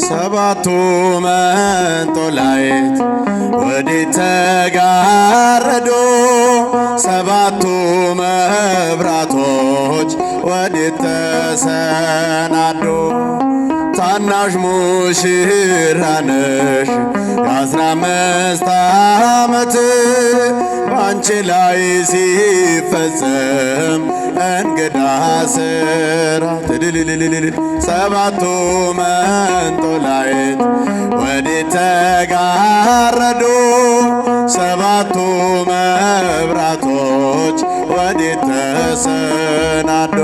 ሰባቱ መንጦላዕት ወዴት ተጋረዱ? ሰባቱ መብራቶች ወዴት ተሰናዱ? ታናሽ ሙሽራ ነሽ የ15 ዓመት ባንቺ ላይ ሲፈጸም እንግዳ ስራት ሰባቱ መንጦላዕት ወዴት ተጋረዱ? ሰባቱ መብራቶች ወዴት ተሰናዱ?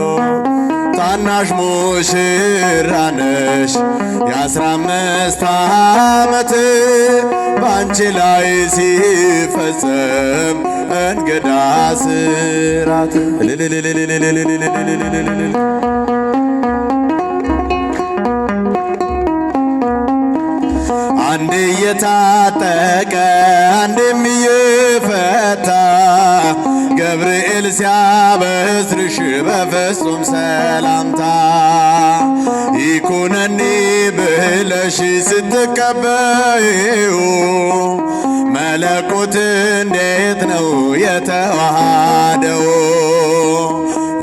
ታናሽ ሙሽራ ነሽ የ15 ዓመት ባንቺ ላይ ሲፈጸም እንግዳ ስራት አንድ እየታጠቀ አንድም እየፈታ ገብርኤል ሲያበስርሽ በፍጹም ሰላምታ ይኩነኒ ብለሽ ስትቀበይው መለኮት እንዴት ነው የተዋሃደው?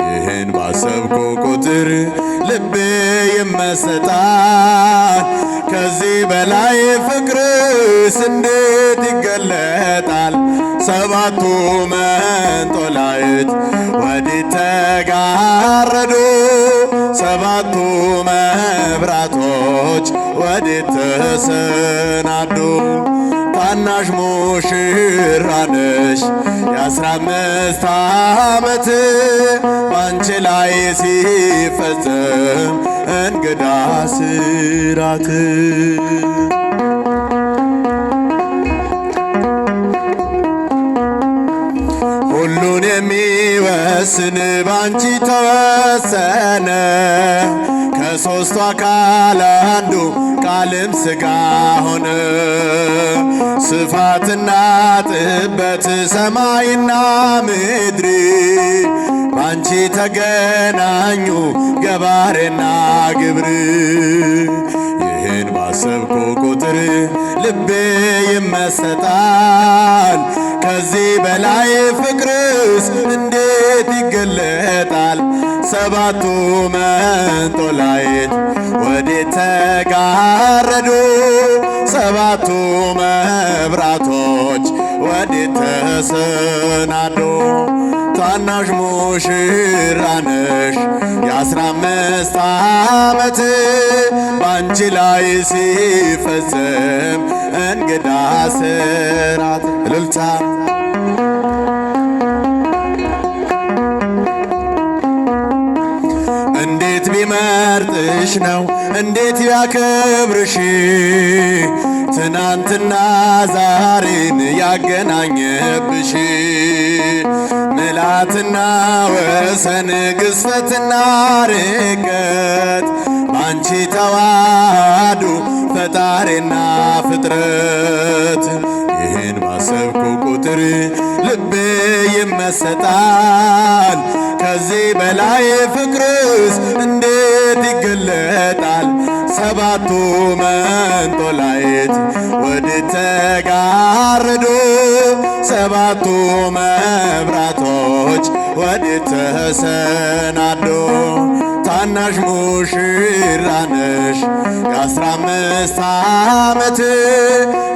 ይህን ባሰብኩ ቁጥር ልቤ ይመሰጣል። ከዚህ በላይ ፍቅርስ እንዴት ይገለጣል? ሰባቱ መንጦላዕት ወዴት ተጋረዱ? ሰባቱ መብራቶች ወዴት ተሰናዱ? ታናሽ ሙሽራ ነሽ የ15 ዓመት ባንቺ ላይ ሲፈጸም እንግዳ ስራት ሁሉን የሚወስን ባንቺ ተወሰነ። ከሦስቱ አካል አንዱ ቃልም ሥጋ ሆነ። ስፋትና ጥበት ሰማይና ምድር ባንቺ ተገናኙ ገባሬና ግብር። ይህን ባሰብኩ ቁጥር ልቤ ይመሰጣል። ከዚህ በላይ ፍቅርስ እንዴት ይገለጣል? ሰባቱ መንጦላዕት ወዴት ተጋረዱ? ሰባቱ መብራቶች ወዴት ተሰናዱ? ታናሽ ሙሽራ ነሽ የ15 ዓመት ባንቺ ላይ ሲፈጸም እንግዳ ስራት እልልታ እንዴት ቢመርጥሽ ነው እንዴት ቢያከብርሽ ትናንትና ዛሬን ያገናኘብሽ ምልአትና ወሰን ግዝፈትና ርቀት ባንቺ ተዋሃዱ ፈጣሪና ፍጥረት። ይህን ባሰብኩ ቁጥር ልቤ ይመሰጣል። ከዚህ በላይ ፍቅርስ እንዴት ይገለጣል? ሰባቱ መንጦላዕት ወዴት ተጋረዱ? ሰባቱ መብራቶች ወዴት ተሰናዱ? ታናሽ ሙሽራ ነሽ የ15 ዓመት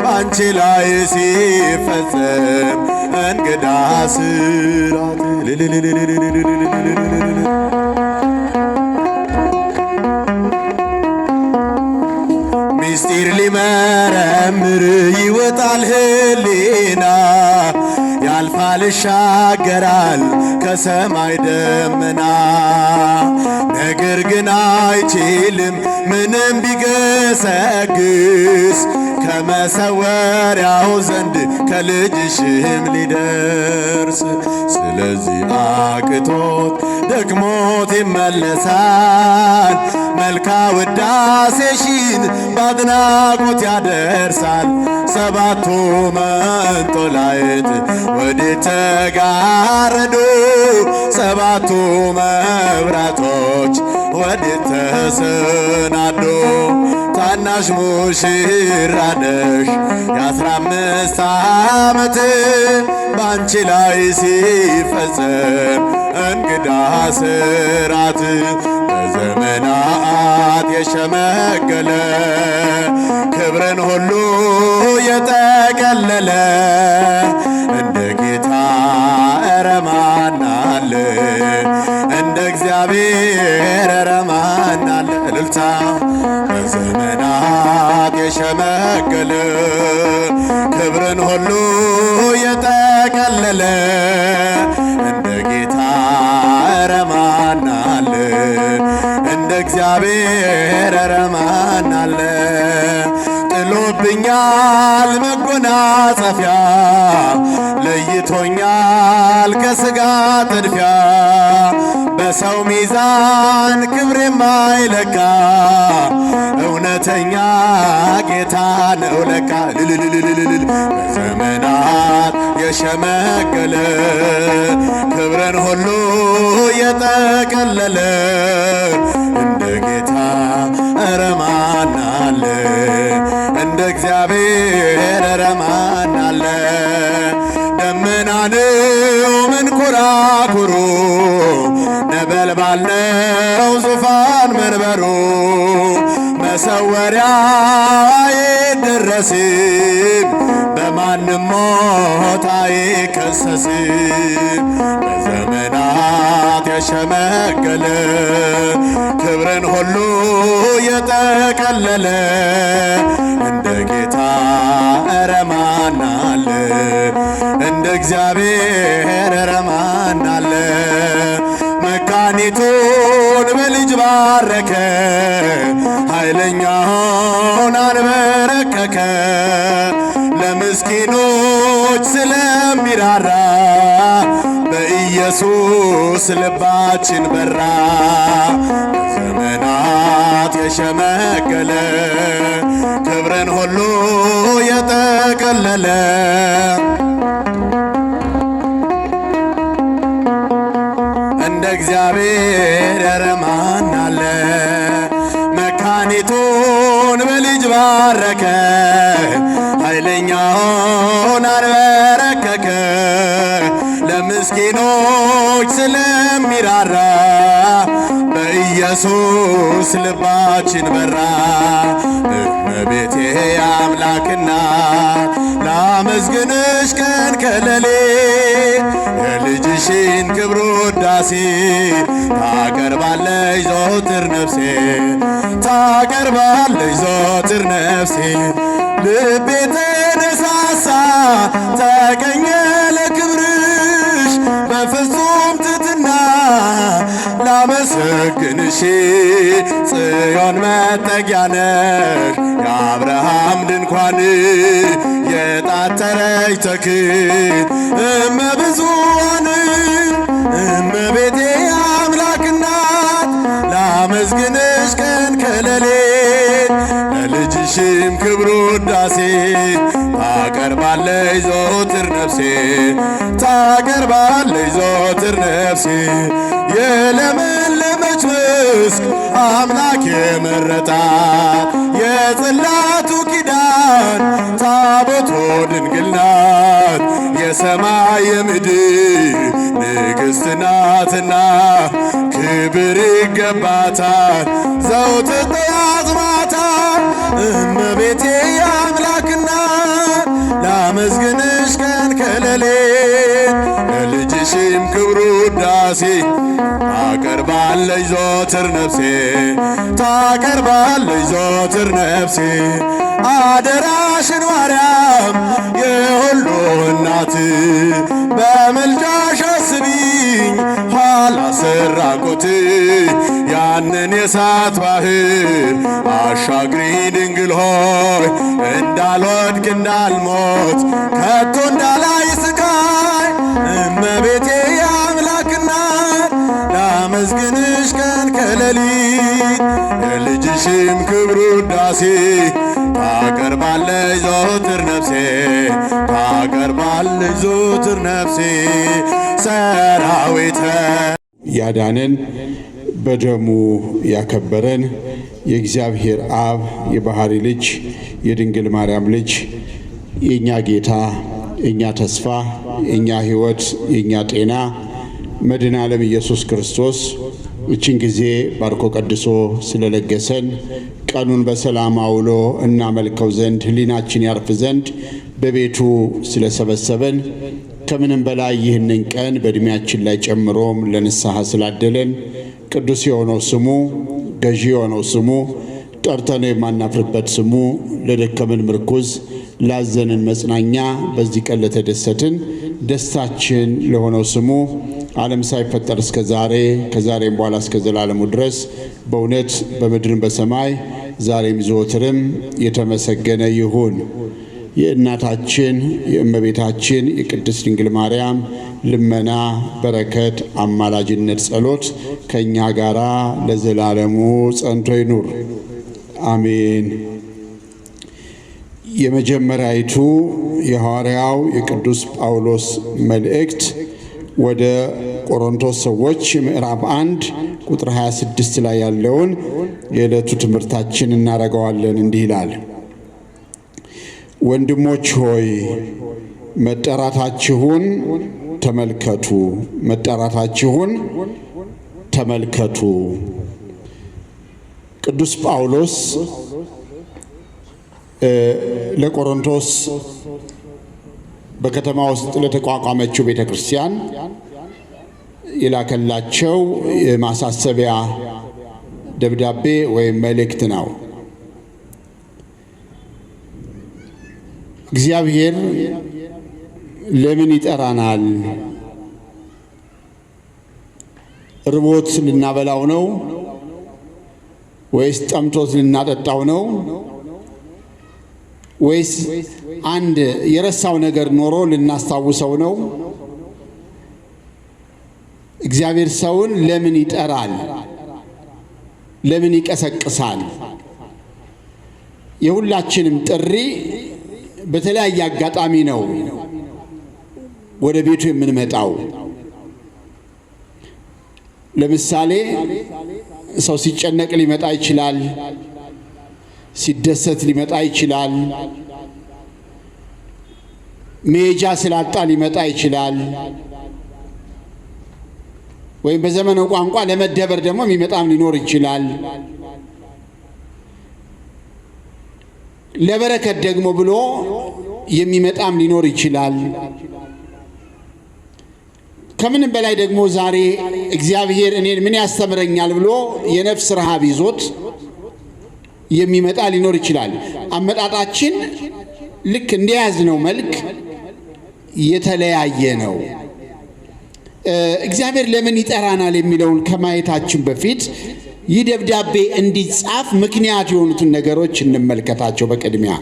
ባንቺ ላይ ሲፈጸም እንግዳ ስራት ሚስጢር ሊመረምር ይወጣል ህሊና ያልፋል ይሻገራል ከሰማይ ደመና። ነገር ግን አይችልም ምንም ቢገሰግስ ከመሰወሪያው ዘንድ ከልጅሽም ሊደርስ። ስለዚህ አቅቶት ደክሞት ይመለሳል መልካ ውዳሴሽን በአድናቆት ያደርሳል። ሰባቱ መንጦላዕት ወዴት ተጋረዱ ሰባቱ መብራቶች ወዴት ተሰናዱ? ታናሽ ሙሽራ ነሽ የ15 ዓመት ባንቺ ላይ ሲፈጸም እንግዳ ስራት በዘመናት የሸመገለ ክብርን ሁሉ የጠቀለለ እንደ ጌታ ኧረ ማን አለ? እንደ እግዚአብሔር ኧረ ማን አለ? እልልታ በዘመናት የሸመገለ ክብርን ሁሉ የጠቀለለ እንደ ጌታ ኧረ ማን አለ? እንደ እግዚአብሔር ኧረ ማን አለ? ጥሎብኛል መጎናጸፊያ ለይቶኛል ከሥጋ ጥድፊያ በሰው ሚዛን ክብር የማይለካ እውነተኛ ጌታ ነው ለካ። ልልልልልልል በዘመናት የሸመገለ ክብርን ሁሉ የጠቀለለ እንደ ጌታ ኧረ ማን አለ? እንደ እግዚአብሔር ኧረ ማን አለ? ደመና ነው መንኰራኵሩ ነበልባል ነው ዙፋን መንበሩ መሰወሪያ አይደረስም በማንም ሞት አይከሰስም። በዘመናት የሸመገለ ክብርን ሁሉ የጠቀለለ እንደ ጌታ ኧረ ማን አለ? እንደ እግዚአብሔር ኧረ ማን አለ? መካኒቱን በልጅ ባረከ ኃይለኛውን አንበረከከ ለምስኪኖች ስለሚራራ በኢየሱስ ልባችን በራ። ዘመናት የሸመገለ ክብርን ሁሉ የጠቀለለ እንደ እግዚአብሔር ኧረ ማን አለ? መካኒቱን በልጅ ባረከ ኃይለኛውን አንበረከከ ለምስኪኖች ስለሚራራ በኢየሱስ ልባችን በራ። እመቤቴ አምላክ እናት ላመስግንሽ ቀን ከሌሊት የልጅሽን ክብር ውዳሴ ታቀርባለች ዘወትር ነፍሴ ታቀርባለች ዘወትር ነፍሴ ልቤ ተነሳሳ ተቀኘ ለክብርሽ በፍጹም ትሕትና ላመሰግንሽ ጽዮን መጠጊያ ነሽ የአብርሃም ድንኳን የጣተረች ተክል እመብዙኃን እመቤቴ አምላክ እናት ላመስግንሽ ቀን ከሌሊት ለልጅሽም ክብር ውዳሴ ታቀርባለች ዘወትር ነፍሴ ታቀርባለች ዘወትር ነፍሴ የለመለመች መስክ አምላክ የመረጣት የጽላቱ ኪዳን ታቦቱ ድንግል ናት የሰማይ የምድር ንግሥት ናትና ክብር ይገባታል ዘወትር ጠዋት ማታ እመቤቴ አምላክ እናት ላመስግንሽ ቀን ከሌሊት ለልጅሽም ክብር ውዳሴ ታቀርባለች ዘወትር ነፍሴ ታቀርባለች ዘወትር ነፍሴ አደራሽን ማርያም የሁሉ እናት በምልጃሽ አስቢኝ ኋላ ስራቆት ያንን የእሳት ባህር አሻግሪ ድንግል ሆይ እንዳልወድቅ እንዳልሞት ከቶ እንዳላይ ስቃይ እመቤቴ የአምላክ እናት ላመስግንሽ ቀን ከሌሊት የልጅሽም ክብር ውዳሴ ታቀርባለች ዘወትር ነፍሴ ታቀርባለች ዘወትር ነፍሴ ሰራዊተ። ያዳነን በደሙ ያከበረን የእግዚአብሔር አብ የባህሪ ልጅ የድንግል ማርያም ልጅ የኛ ጌታ የኛ ተስፋ የኛ ሕይወት የኛ ጤና መድኃኔ ዓለም ኢየሱስ ክርስቶስ እችን ጊዜ ባርኮ ቀድሶ ስለለገሰን ቀኑን በሰላም አውሎ እናመልከው ዘንድ ሕሊናችን ያርፍ ዘንድ በቤቱ ስለሰበሰበን ከምንም በላይ ይህንን ቀን በእድሜያችን ላይ ጨምሮም ለንስሐ ስላደለን ቅዱስ የሆነው ስሙ ገዢ የሆነው ስሙ ጠርተነው የማናፍርበት ስሙ ለደከመን ምርኩዝ ላዘንን መጽናኛ በዚህ ቀን ለተደሰትን ደስታችን ለሆነው ስሙ ዓለም ሳይፈጠር እስከ ዛሬ ከዛሬም በኋላ እስከ ዘላለሙ ድረስ በእውነት በምድርም በሰማይ ዛሬም ዘወትርም የተመሰገነ ይሁን። የእናታችን የእመቤታችን የቅድስት ድንግል ማርያም ልመና በረከት አማላጅነት ጸሎት ከእኛ ጋራ ለዘላለሙ ጸንቶ ይኑር አሜን። የመጀመሪያይቱ የሐዋርያው የቅዱስ ጳውሎስ መልእክት ወደ ቆሮንቶስ ሰዎች ምዕራፍ 1 ቁጥር 26 ላይ ያለውን የዕለቱ ትምህርታችን እናደርገዋለን። እንዲህ ይላል። ወንድሞች ሆይ መጠራታችሁን ተመልከቱ፣ መጠራታችሁን ተመልከቱ። ቅዱስ ጳውሎስ ለቆሮንቶስ በከተማ ውስጥ ለተቋቋመችው ቤተክርስቲያን የላከላቸው የማሳሰቢያ ደብዳቤ ወይም መልእክት ነው። እግዚአብሔር ለምን ይጠራናል? ርቦት ልናበላው ነው ወይስ ጠምቶት ልናጠጣው ነው? ወይስ አንድ የረሳው ነገር ኖሮ ልናስታውሰው ነው? እግዚአብሔር ሰውን ለምን ይጠራል? ለምን ይቀሰቅሳል? የሁላችንም ጥሪ በተለያየ አጋጣሚ ነው ወደ ቤቱ የምንመጣው። ለምሳሌ ሰው ሲጨነቅ ሊመጣ ይችላል። ሲደሰት ሊመጣ ይችላል። መሄጃ ስላጣ ሊመጣ ይችላል። ወይም በዘመኑ ቋንቋ ለመደበር ደግሞ የሚመጣም ሊኖር ይችላል። ለበረከት ደግሞ ብሎ የሚመጣም ሊኖር ይችላል። ከምንም በላይ ደግሞ ዛሬ እግዚአብሔር እኔን ምን ያስተምረኛል ብሎ የነፍስ ረሃብ ይዞት የሚመጣ ሊኖር ይችላል። አመጣጣችን ልክ እንደያዝነው መልክ የተለያየ ነው። እግዚአብሔር ለምን ይጠራናል የሚለውን ከማየታችን በፊት ይህ ደብዳቤ እንዲጻፍ ምክንያት የሆኑትን ነገሮች እንመልከታቸው። በቅድሚያ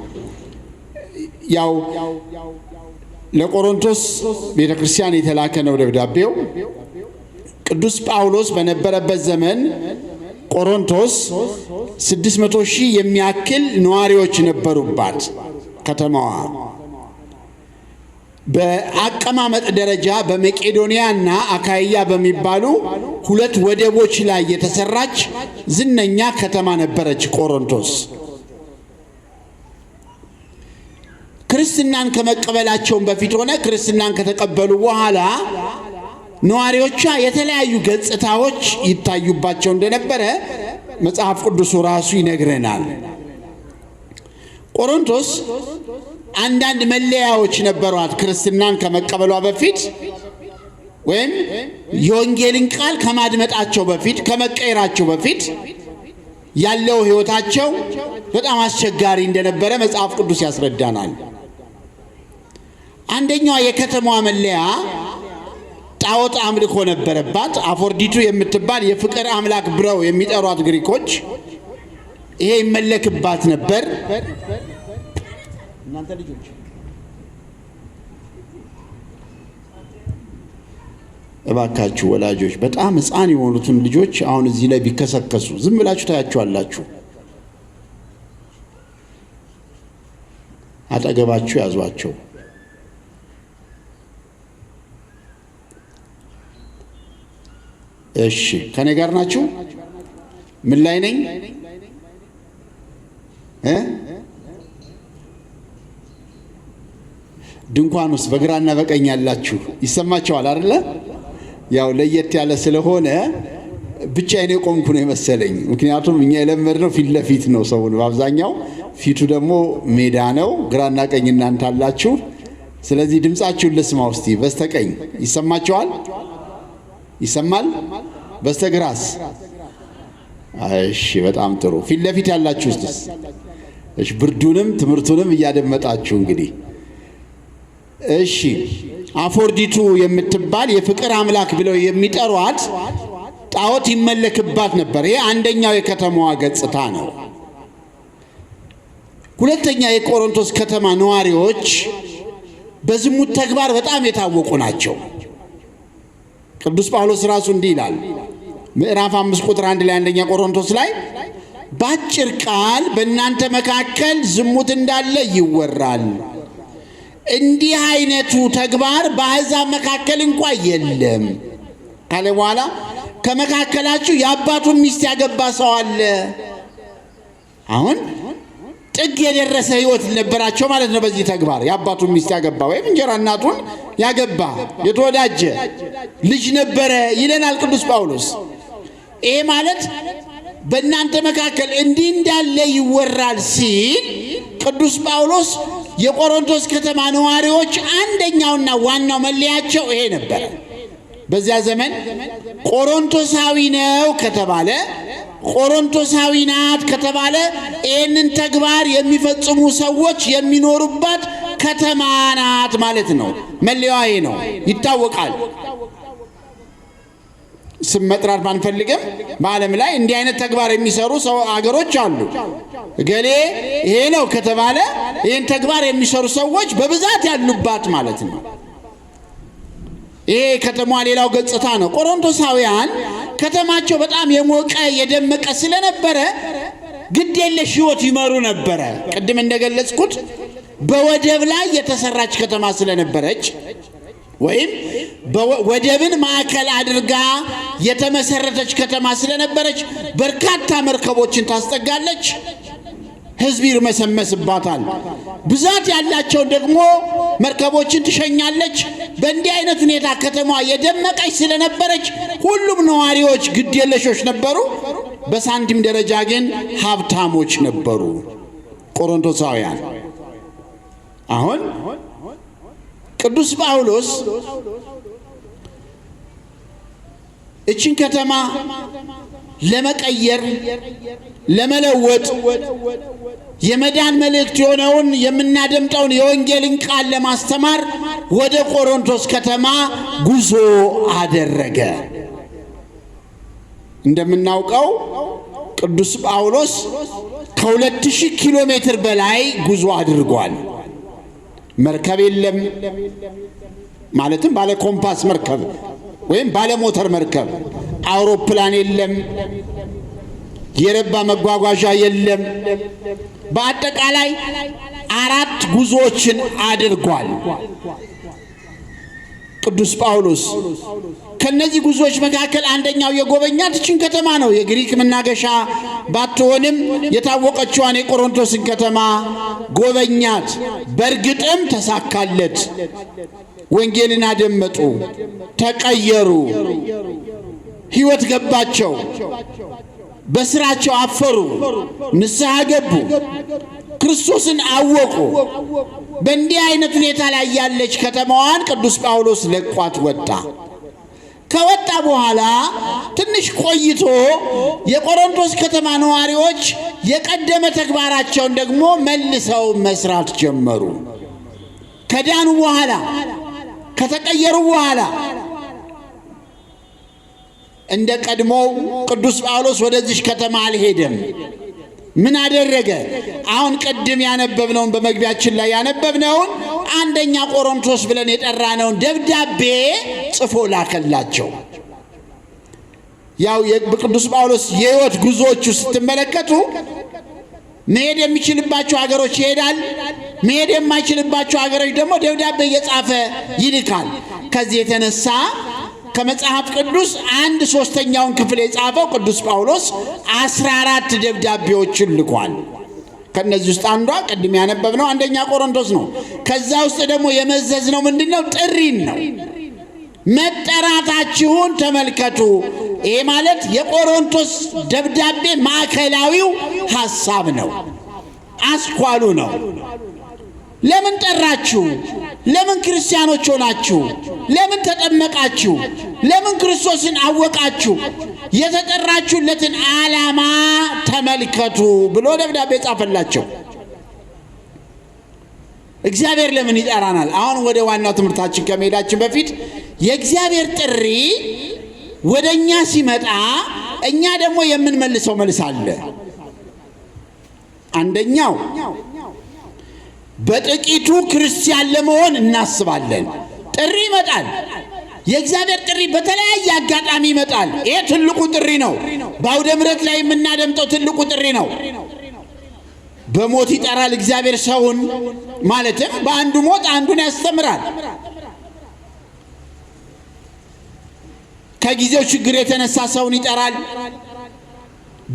ያው ለቆሮንቶስ ቤተክርስቲያን የተላከ ነው ደብዳቤው። ቅዱስ ጳውሎስ በነበረበት ዘመን ቆሮንቶስ 600,000 የሚያክል ነዋሪዎች ነበሩባት ከተማዋ። በአቀማመጥ ደረጃ በመቄዶንያና አካይያ በሚባሉ ሁለት ወደቦች ላይ የተሰራች ዝነኛ ከተማ ነበረች ቆሮንቶስ። ክርስትናን ከመቀበላቸው በፊት ሆነ ክርስትናን ከተቀበሉ በኋላ ነዋሪዎቿ የተለያዩ ገጽታዎች ይታዩባቸው እንደነበረ መጽሐፍ ቅዱሱ ራሱ ይነግረናል። ቆሮንቶስ አንዳንድ መለያዎች ነበሯት። ክርስትናን ከመቀበሏ በፊት ወይም የወንጌልን ቃል ከማድመጣቸው በፊት ከመቀየራቸው በፊት ያለው ሕይወታቸው በጣም አስቸጋሪ እንደነበረ መጽሐፍ ቅዱስ ያስረዳናል። አንደኛዋ የከተማዋ መለያ ጣዖት አምልኮ ነበረባት። አፎርዲቱ የምትባል የፍቅር አምላክ ብለው የሚጠሯት ግሪኮች ይሄ ይመለክባት ነበር። እናንተ ልጆች እባካችሁ ወላጆች በጣም ሕፃን የሆኑትን ልጆች አሁን እዚህ ላይ ቢከሰከሱ ዝም ብላችሁ ታያችኋላችሁ። አጠገባችሁ ያዟቸው። እሺ ከኔ ጋር ናችሁ? ምን ላይ ነኝ? ድንኳን ውስጥ በግራና በቀኝ ያላችሁ ይሰማቸዋል አይደለ? ያው ለየት ያለ ስለሆነ ብቻዬን የቆምኩ ነው የመሰለኝ። ምክንያቱም እኛ የለመድነው ፊት ለፊት ነው ሰውን በአብዛኛው፣ ፊቱ ደግሞ ሜዳ ነው። ግራና ቀኝ እናንተ አላችሁ። ስለዚህ ድምጻችሁን ልስማ እስቲ። በስተቀኝ ይሰማቸዋል? ይሰማል? በስተግራስ? እሺ በጣም ጥሩ። ፊት ለፊት ያላችሁ እስቲ እሺ፣ ብርዱንም ትምህርቱንም እያደመጣችሁ እንግዲህ እሺ። አፎርዲቱ የምትባል የፍቅር አምላክ ብለው የሚጠሯት ጣዖት ይመለክባት ነበር። ይሄ አንደኛው የከተማዋ ገጽታ ነው። ሁለተኛ የቆሮንቶስ ከተማ ነዋሪዎች በዝሙት ተግባር በጣም የታወቁ ናቸው። ቅዱስ ጳውሎስ ራሱ እንዲህ ይላል ምዕራፍ 5 ቁጥር 1 ላይ አንደኛ ቆሮንቶስ ላይ ባጭር ቃል በእናንተ መካከል ዝሙት እንዳለ ይወራል። እንዲህ አይነቱ ተግባር በአሕዛብ መካከል እንኳን የለም ካለ በኋላ ከመካከላችሁ የአባቱን ሚስት ያገባ ሰው አለ። አሁን ጥግ የደረሰ ሕይወት ነበራቸው ማለት ነው። በዚህ ተግባር የአባቱን ሚስት ያገባ ወይም እንጀራ እናቱን ያገባ የተወዳጀ ልጅ ነበረ ይለናል ቅዱስ ጳውሎስ። ይሄ ማለት በእናንተ መካከል እንዲህ እንዳለ ይወራል ሲል ቅዱስ ጳውሎስ የቆሮንቶስ ከተማ ነዋሪዎች አንደኛውና ዋናው መለያቸው ይሄ ነበር። በዚያ ዘመን ቆሮንቶሳዊ ነው ከተባለ፣ ቆሮንቶሳዊ ናት ከተባለ ይህንን ተግባር የሚፈጽሙ ሰዎች የሚኖሩባት ከተማ ናት ማለት ነው። መለያዋ ይሄ ነው፣ ይታወቃል። ስም መጥራት ባንፈልግም በዓለም ላይ እንዲህ አይነት ተግባር የሚሰሩ ሰው አገሮች አሉ። እገሌ ይሄ ነው ከተባለ ይህን ተግባር የሚሰሩ ሰዎች በብዛት ያሉባት ማለት ነው። ይሄ ከተማዋ ሌላው ገጽታ ነው። ቆሮንቶሳውያን ከተማቸው በጣም የሞቀ የደመቀ ስለነበረ ግድ የለሽ ሕይወት ይመሩ ነበረ። ቅድም እንደገለጽኩት በወደብ ላይ የተሰራች ከተማ ስለነበረች ወይም ወደብን ማዕከል አድርጋ የተመሰረተች ከተማ ስለነበረች በርካታ መርከቦችን ታስጠጋለች። ሕዝብ ይርመሰመስባታል። ብዛት ያላቸውን ደግሞ መርከቦችን ትሸኛለች። በእንዲህ አይነት ሁኔታ ከተማዋ የደመቀች ስለነበረች ሁሉም ነዋሪዎች ግዴለሾች ነበሩ። በሳንቲም ደረጃ ግን ሀብታሞች ነበሩ ቆሮንቶሳውያን። አሁን ቅዱስ ጳውሎስ እችን ከተማ ለመቀየር ለመለወጥ የመዳን መልእክት የሆነውን የምናደምጠውን የወንጌልን ቃል ለማስተማር ወደ ቆሮንቶስ ከተማ ጉዞ አደረገ። እንደምናውቀው ቅዱስ ጳውሎስ ከ2000 ኪሎ ሜትር በላይ ጉዞ አድርጓል። መርከብ የለም ማለትም ባለ ኮምፓስ መርከብ ወይም ባለ ሞተር መርከብ፣ አውሮፕላን የለም፣ የረባ መጓጓዣ የለም። በአጠቃላይ 4 ጉዞዎችን አድርጓል ቅዱስ ጳውሎስ። ከነዚህ ጉዞዎች መካከል አንደኛው የጎበኛት ይህችን ከተማ ነው። የግሪክ መናገሻ ባትሆንም የታወቀችዋን የቆሮንቶስን ከተማ ጎበኛት። በእርግጥም ተሳካለት። ወንጌልን አደመጡ፣ ተቀየሩ፣ ሕይወት ገባቸው፣ በስራቸው አፈሩ፣ ንስሐ ገቡ፣ ክርስቶስን አወቁ። በእንዲህ አይነት ሁኔታ ላይ ያለች ከተማዋን ቅዱስ ጳውሎስ ለቋት ወጣ። ከወጣ በኋላ ትንሽ ቆይቶ የቆሮንቶስ ከተማ ነዋሪዎች የቀደመ ተግባራቸውን ደግሞ መልሰው መስራት ጀመሩ። ከዳኑ በኋላ ከተቀየሩ በኋላ እንደ ቀድሞው ቅዱስ ጳውሎስ ወደዚህ ከተማ አልሄደም። ምን አደረገ? አሁን ቅድም ያነበብነውን በመግቢያችን ላይ ያነበብነውን አንደኛ ቆሮንቶስ ብለን የጠራነውን ደብዳቤ ጽፎ ላከላቸው። ያው በቅዱስ ጳውሎስ የሕይወት ጉዞዎቹ ስትመለከቱ መሄድ የሚችልባቸው ሀገሮች ይሄዳል፣ መሄድ የማይችልባቸው ሀገሮች ደግሞ ደብዳቤ እየጻፈ ይልካል። ከዚህ የተነሳ ከመጽሐፍ ቅዱስ 1/3 ክፍል የጻፈው ቅዱስ ጳውሎስ 14 ደብዳቤዎችን ልኳል። ከነዚህ ውስጥ አንዷ ቅድም ያነበብነው አንደኛ ቆሮንቶስ ነው። ከዛ ውስጥ ደግሞ የመዘዝነው ምንድነው? ጥሪን ነው። መጠራታችሁን ተመልከቱ። ይሄ ማለት የቆሮንቶስ ደብዳቤ ማዕከላዊው ሐሳብ ነው፣ አስኳሉ ነው። ለምን ጠራችሁ? ለምን ክርስቲያኖች ሆናችሁ? ለምን ተጠመቃችሁ? ለምን ክርስቶስን አወቃችሁ? የተጠራችሁለትን ዓላማ ተመልከቱ ብሎ ደብዳቤ ጻፈላቸው። እግዚአብሔር ለምን ይጠራናል? አሁን ወደ ዋናው ትምህርታችን ከመሄዳችን በፊት የእግዚአብሔር ጥሪ ወደኛ ሲመጣ እኛ ደግሞ የምንመልሰው መልስ አለ። አንደኛው በጥቂቱ ክርስቲያን ለመሆን እናስባለን። ጥሪ ይመጣል። የእግዚአብሔር ጥሪ በተለያየ አጋጣሚ ይመጣል። ይሄ ትልቁ ጥሪ ነው። በአውደ ምሕረት ላይ የምናደምጠው ትልቁ ጥሪ ነው። በሞት ይጠራል እግዚአብሔር ሰውን፣ ማለትም በአንዱ ሞት አንዱን ያስተምራል። ከጊዜው ችግር የተነሳ ሰውን ይጠራል።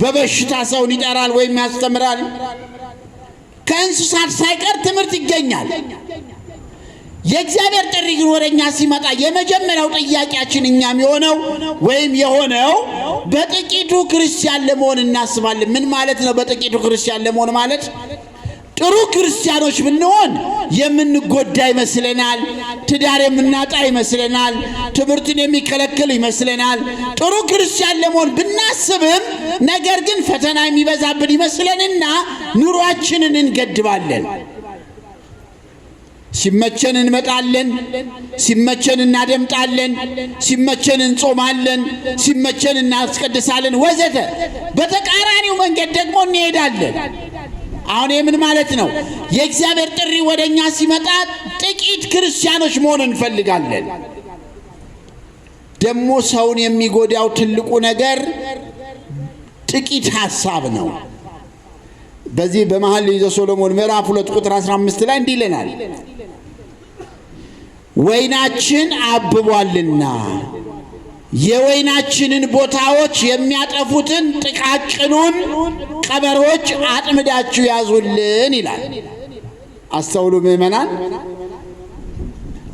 በበሽታ ሰውን ይጠራል ወይም ያስተምራል። ከእንስሳት ሳይቀር ትምህርት ይገኛል። የእግዚአብሔር ጥሪ ግን ወደኛ ሲመጣ የመጀመሪያው ጥያቄያችን እኛም የሆነው በጥቂቱ ክርስቲያን ለመሆን እናስባለን። ምን ማለት ነው? በጥቂቱ ክርስቲያን ለመሆን ማለት ጥሩ ክርስቲያኖች ብንሆን የምንጎዳ ይመስለናል። ትዳር የምናጣ ይመስለናል። ትምህርትን የሚከለክል ይመስለናል። ጥሩ ክርስቲያን ለመሆን ብናስብም ነገር ግን ፈተና የሚበዛብን ይመስለንና ኑሯችንን እንገድባለን። ሲመቸን እንመጣለን፣ ሲመቸን እናደምጣለን፣ ሲመቸን እንጾማለን፣ ሲመቸን እናስቀድሳለን ወዘተ። በተቃራኒው መንገድ ደግሞ እንሄዳለን። አሁን የምን ማለት ነው? የእግዚአብሔር ጥሪ ወደኛ ሲመጣ ጥቂት ክርስቲያኖች መሆን እንፈልጋለን። ደግሞ ሰውን የሚጎዳው ትልቁ ነገር ጥቂት ሐሳብ ነው። በዚህ በመኃልየ ዘሰሎሞን ምዕራፍ 2 ቁጥር 15 ላይ እንዲህ ይለናል፣ ወይናችን አብቧልና የወይናችንን ቦታዎች የሚያጠፉትን ጥቃቅኑን ቀበሮች አጥምዳችሁ ያዙልን ይላል። አስተውሉ ምዕመናን።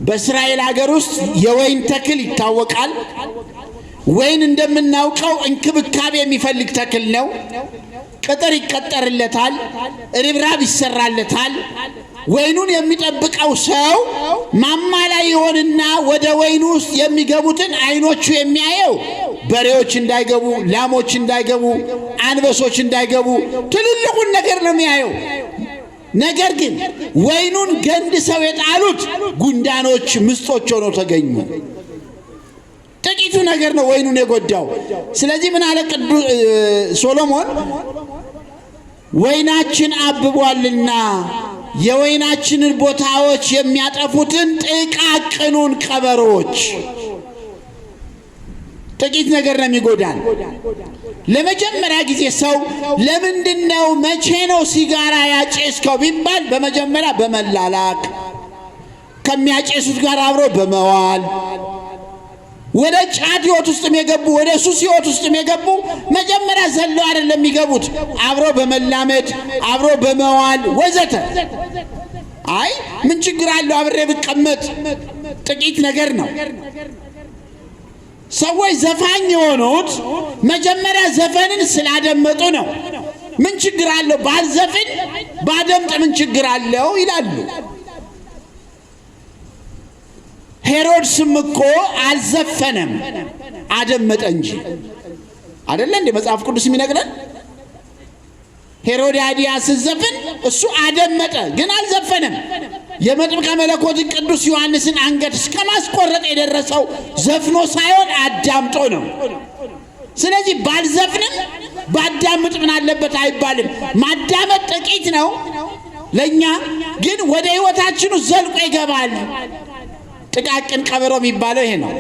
በእስራኤል ሀገር ውስጥ የወይን ተክል ይታወቃል። ወይን እንደምናውቀው እንክብካቤ የሚፈልግ ተክል ነው። ቅጥር ይቀጠርለታል፣ ርብራብ ይሰራለታል። ወይኑን የሚጠብቀው ሰው ማማ ላይ ይሆንና ወደ ወይኑ ውስጥ የሚገቡትን አይኖቹ የሚያየው በሬዎች እንዳይገቡ፣ ላሞች እንዳይገቡ፣ አንበሶች እንዳይገቡ ትልልቁን ነገር ነው የሚያየው። ነገር ግን ወይኑን ገንድሰው የጣሉት ጉንዳኖች፣ ምስጦች ሆነው ተገኙ። ጥቂቱ ነገር ነው ወይኑን የጎዳው። ስለዚህ ምን አለ ቅዱስ ሶሎሞን? ወይናችን አብቧልና የወይናችንን ቦታዎች የሚያጠፉትን ጥቃቅኑን ቀበሮች። ጥቂት ነገር ነው የሚጎዳን። ለመጀመሪያ ጊዜ ሰው ለምንድነው መቼ ነው ሲጋራ ያጨስከው ቢባል በመጀመሪያ በመላላክ ከሚያጨሱት ጋር አብሮ በመዋል ወደ ጫት ሕይወት ውስጥ የገቡ ወደ ሱስ ሕይወት ውስጥ የገቡ መጀመሪያ ዘለው አይደለም የሚገቡት፣ አብሮ በመላመድ አብሮ በመዋል ወዘተ። አይ ምን ችግር አለው አብሬ ብቀመጥ፣ ጥቂት ነገር ነው። ሰዎች ዘፋኝ የሆኑት መጀመሪያ ዘፈንን ስላደመጡ ነው። ምን ችግር አለው ባልዘፍን ባደምጥ ምን ችግር አለው ይላሉ። ሄሮድስም እኮ አልዘፈነም አደመጠ እንጂ አይደለ እንዴ? መጽሐፍ ቅዱስ የሚነግረን ሄሮድያድያ ስትዘፍን እሱ አደመጠ ግን አልዘፈነም። የመጥምቀ መለኮትን ቅዱስ ዮሐንስን አንገት እስከ ማስቆረጥ የደረሰው ዘፍኖ ሳይሆን አዳምጦ ነው። ስለዚህ ባልዘፍንም ባዳምጥ ምን አለበት አይባልም። ማዳመጥ ጥቂት ነው ለኛ፣ ግን ወደ ህይወታችን ዘልቆ ይገባል። ጥቃቅን ቀበሮ የሚባለው ይሄ ነው።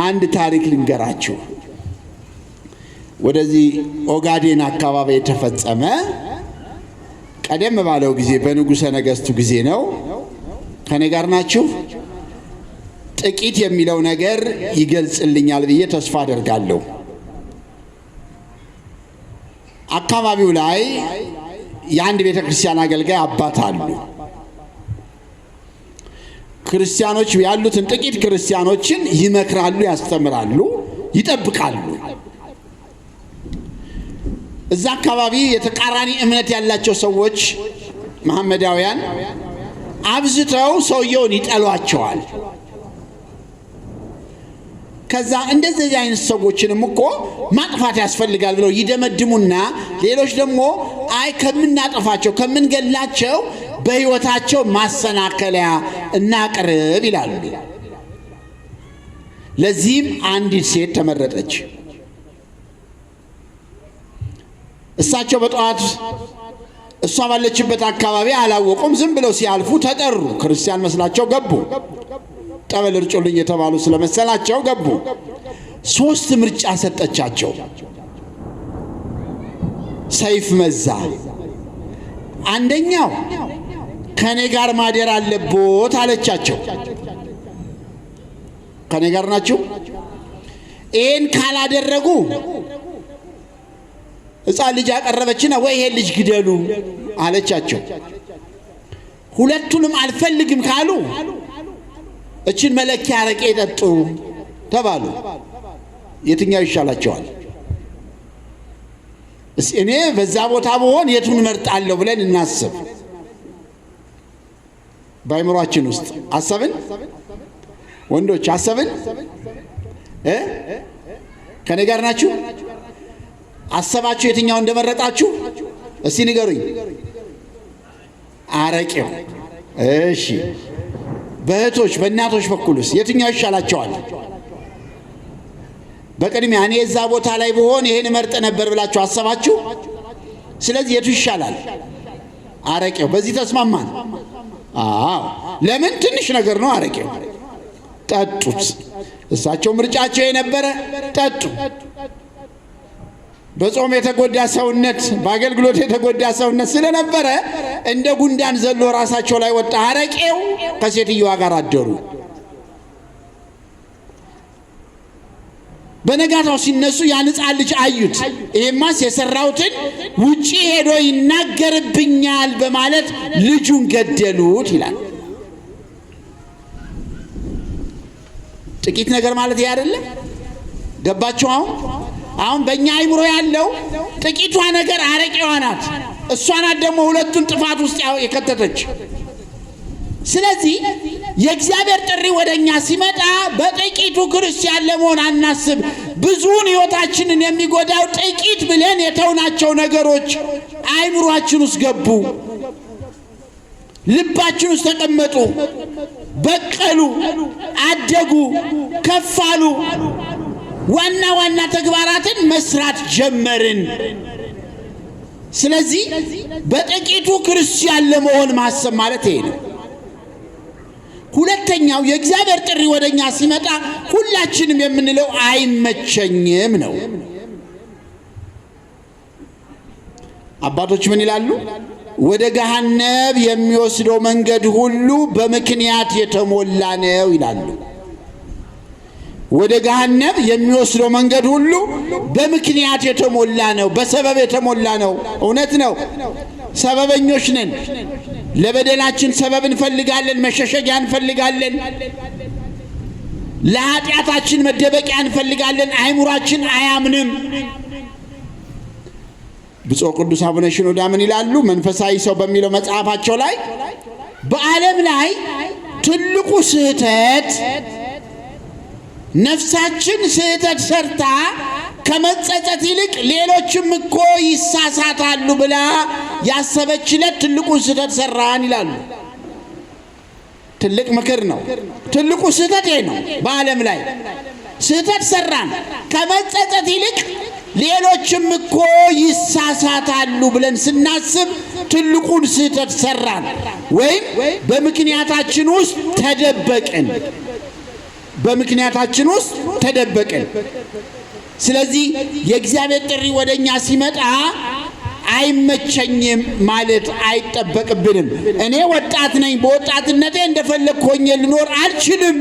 አንድ ታሪክ ልንገራችሁ። ወደዚህ ኦጋዴን አካባቢ የተፈጸመ ቀደም ባለው ጊዜ በንጉሠ ነገሥቱ ጊዜ ነው። ከኔ ጋር ናችሁ? ጥቂት የሚለው ነገር ይገልጽልኛል ብዬ ተስፋ አደርጋለሁ። አካባቢው ላይ የአንድ ቤተ ክርስቲያን አገልጋይ አባት አሉ። ክርስቲያኖች ያሉትን ጥቂት ክርስቲያኖችን ይመክራሉ፣ ያስተምራሉ፣ ይጠብቃሉ። እዛ አካባቢ የተቃራኒ እምነት ያላቸው ሰዎች መሐመዳውያን አብዝተው ሰውየውን ይጠሏቸዋል። ከዛ እንደዚህ አይነት ሰዎችንም እኮ ማጥፋት ያስፈልጋል ብለው ይደመድሙና ሌሎች ደግሞ አይ ከምናጠፋቸው ከምንገላቸው በሕይወታቸው ማሰናከለያ እናቅርብ ይላሉ። ለዚህም አንዲት ሴት ተመረጠች። እሳቸው በጠዋት እሷ ባለችበት አካባቢ አላወቁም። ዝም ብለው ሲያልፉ ተጠሩ። ክርስቲያን መስላቸው ገቡ። ጠበል እርጩልኝ የተባሉ ስለመሰላቸው ገቡ። 3 ምርጫ ሰጠቻቸው። ሰይፍ መዛ። አንደኛው ከኔ ጋር ማደር አለቦት አለቻቸው። ከኔ ጋር ናችሁ? ይህን ካላደረጉ ሕፃን ልጅ አቀረበችና ወይ ይሄን ልጅ ግደሉ አለቻቸው። ሁለቱንም አልፈልግም ካሉ እችን መለኪያ አረቄ ጠጡ ተባሉ። የትኛው ይሻላቸዋል? እኔ በዛ ቦታ ብሆን የቱን መርጣለሁ ብለን እናስብ። በአይምሯችን ውስጥ አሰብን። ወንዶች አሰብን። ከኔ ጋር ናችሁ? አሰባችሁ የትኛው እንደመረጣችሁ እስቲ ንገሩኝ። አረቄው። እሺ፣ በእህቶች በእናቶች በኩልስ የትኛው ይሻላቸዋል? በቅድሚያ እኔ እዛ ቦታ ላይ ብሆን ይሄን መርጥ ነበር ብላችሁ አሰባችሁ። ስለዚህ የቱ ይሻላል? አረቄው። በዚህ ተስማማን? አዎ። ለምን? ትንሽ ነገር ነው አረቄው። ጠጡት። እሳቸው ምርጫቸው የነበረ ጠጡ። በጾም የተጎዳ ሰውነት፣ በአገልግሎት የተጎዳ ሰውነት ስለነበረ እንደ ጉንዳን ዘሎ ራሳቸው ላይ ወጣ አረቄው። ከሴትዮዋ ጋር አደሩ። በነጋታው ሲነሱ ያን ሕፃን ልጅ አዩት። ይሄማስ የሰራውትን ውጪ ሄዶ ይናገርብኛል በማለት ልጁን ገደሉት ይላል። ጥቂት ነገር ማለት ይሄ አይደለም? ገባችሁ? አሁን በእኛ አይምሮ ያለው ጥቂቷ ነገር አረቄዋ ናት። እሷ ናት ደግሞ ሁለቱን ጥፋት ውስጥ የከተተች። ስለዚህ የእግዚአብሔር ጥሪ ወደኛ ሲመጣ በጥቂቱ ክርስቲያን ለመሆን አናስብ። ብዙውን ሕይወታችንን የሚጎዳው ጥቂት ብለን የተውናቸው ነገሮች አይምሯችን ውስጥ ገቡ፣ ልባችን ውስጥ ተቀመጡ፣ በቀሉ፣ አደጉ፣ ከፍ አሉ። ዋና ዋና ተግባራትን መስራት ጀመርን። ስለዚህ በጥቂቱ ክርስቲያን ለመሆን ማሰብ ማለት ይሄ ነው። ሁለተኛው የእግዚአብሔር ጥሪ ወደኛ ሲመጣ ሁላችንም የምንለው አይመቸኝም ነው። አባቶች ምን ይላሉ? ወደ ገሃነም የሚወስደው መንገድ ሁሉ በምክንያት የተሞላ ነው ይላሉ። ወደ ገሃነም የሚወስደው መንገድ ሁሉ በምክንያት የተሞላ ነው፣ በሰበብ የተሞላ ነው። እውነት ነው። ሰበበኞች ነን። ለበደላችን ሰበብ እንፈልጋለን፣ መሸሸጊያ እንፈልጋለን፣ ለኃጢአታችን መደበቂያ እንፈልጋለን። አይምሯችን አያምንም። ብፁዕ ቅዱስ አቡነ ሽኖዳ ምን ይላሉ? መንፈሳዊ ሰው በሚለው መጽሐፋቸው ላይ በዓለም ላይ ትልቁ ስህተት ነፍሳችን ስህተት ሰርታ ከመጸጸት ይልቅ ሌሎችም እኮ ይሳሳታሉ ብላ ያሰበችለት ትልቁን ስህተት ሰራን ይላሉ። ትልቅ ምክር ነው። ትልቁ ስህተት ይሄ ነው። በዓለም ላይ ስህተት ሰራን፣ ከመጸጸት ይልቅ ሌሎችም እኮ ይሳሳታሉ ብለን ስናስብ ትልቁን ስህተት ሰራን፣ ወይም በምክንያታችን ውስጥ ተደበቅን። በምክንያታችን ውስጥ ተደበቅን። ስለዚህ የእግዚአብሔር ጥሪ ወደኛ ሲመጣ አይመቸኝም ማለት አይጠበቅብንም። እኔ ወጣት ነኝ፣ በወጣትነቴ እንደፈለግኩ ሆኜ ልኖር አልችልም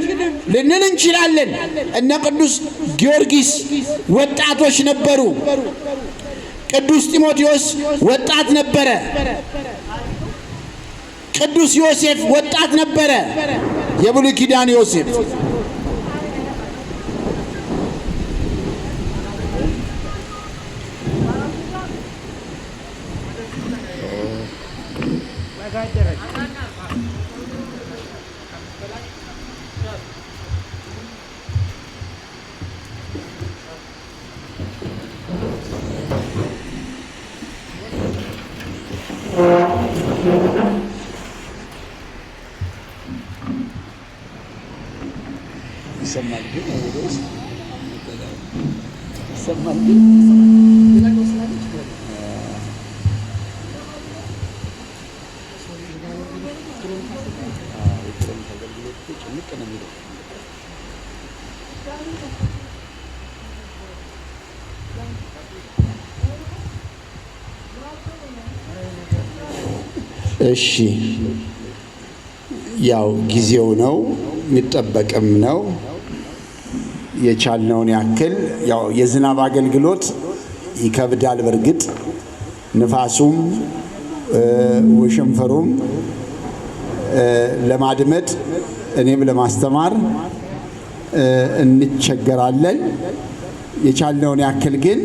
ልንል እንችላለን። እነ ቅዱስ ጊዮርጊስ ወጣቶች ነበሩ። ቅዱስ ጢሞቴዎስ ወጣት ነበረ። ቅዱስ ዮሴፍ ወጣት ነበረ። የብሉይ ኪዳን ዮሴፍ ይሰማል ግን ይሰማል ግን እሺ ያው ጊዜው ነው የሚጠበቅም ነው። የቻልነውን ያክል ያው የዝናብ አገልግሎት ይከብዳል። በርግጥ ንፋሱም ወሸንፈሩም ለማድመጥ እኔም ለማስተማር እንቸገራለን። የቻልነውን ያክል ግን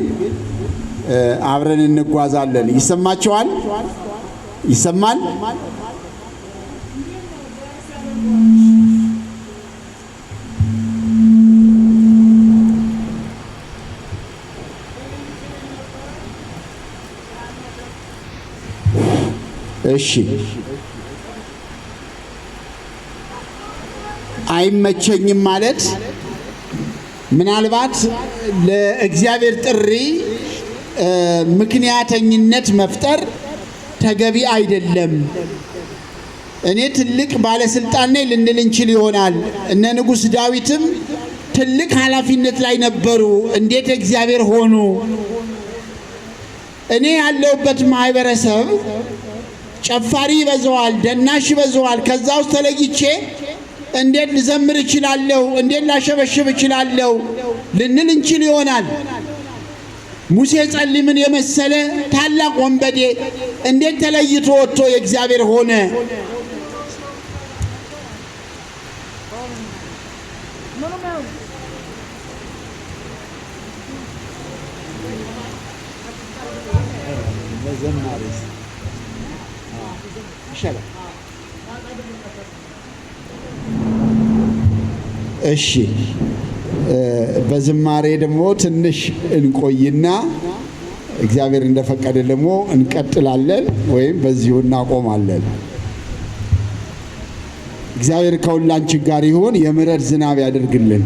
አብረን እንጓዛለን። ይሰማችኋል? ይሰማል? እሺ አይመቸኝም ማለት ምናልባት ለእግዚአብሔር ጥሪ ምክንያተኝነት መፍጠር ተገቢ አይደለም። እኔ ትልቅ ባለስልጣን ነኝ ልንል እንችል ይሆናል። እነ ንጉሥ ዳዊትም ትልቅ ኃላፊነት ላይ ነበሩ። እንዴት እግዚአብሔር ሆኑ? እኔ ያለሁበት ማህበረሰብ ጨፋሪ ይበዛዋል፣ ደናሽ ይበዛዋል። ከዛ ውስጥ ተለይቼ እንዴት ልዘምር እችላለሁ? እንዴት ላሸበሽብ እችላለሁ? ልንል እንችል ይሆናል። ሙሴ ጸሊምን የመሰለ ታላቅ ወንበዴ እንዴት ተለይቶ ወጥቶ የእግዚአብሔር ሆነ? እሺ በዝማሬ ደግሞ ትንሽ እንቆይና እግዚአብሔር እንደፈቀደ ደግሞ እንቀጥላለን ወይም በዚሁ እናቆማለን። እግዚአብሔር ከሁላችን ጋር ይሁን። የምሕረት ዝናብ ያደርግልን።